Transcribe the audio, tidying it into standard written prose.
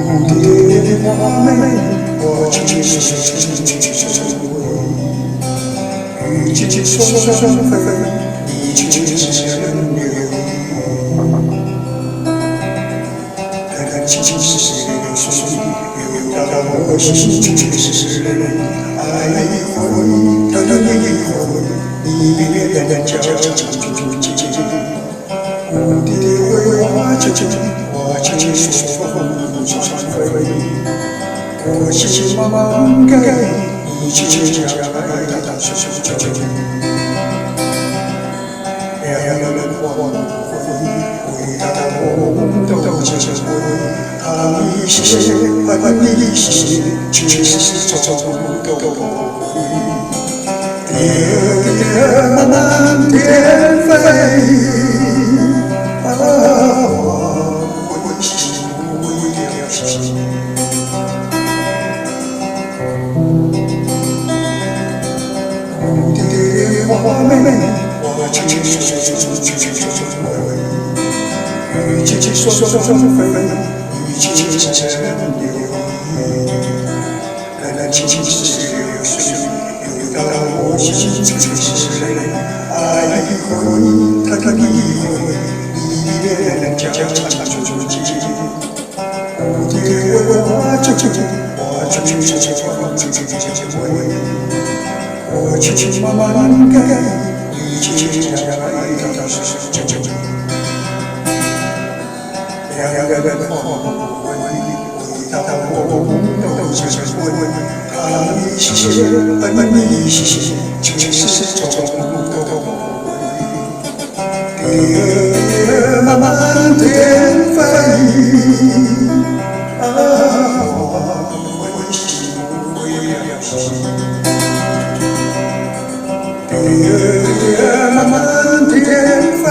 蝴蝶花美，我轻轻手雨季节双飞，你却人流。淡清清是流水，流到我心，却是爱回，淡一回，你别悄悄注记。蝴蝶为花轻轻，我轻轻手飞，我细细慢慢给你轻轻讲爱的小句。两人欢回答我都结婚，他一些爱你些，却是种都不会。蝶慢慢蝶飞。蝴蝶花美，我轻轻回，雨季节双飞，雨季节流。淡清清是流水，流到我心，却是爱回，淡一回，你别悄悄注记。蝴蝶为花轻轻，我轻轻回。我轻轻慢慢给你轻轻讲爱的小句。两人欢回答我都结婚，他一些爱你些，却是种都不会。蝶慢慢蝶飞，我心为了心。蝶慢慢蝶飞。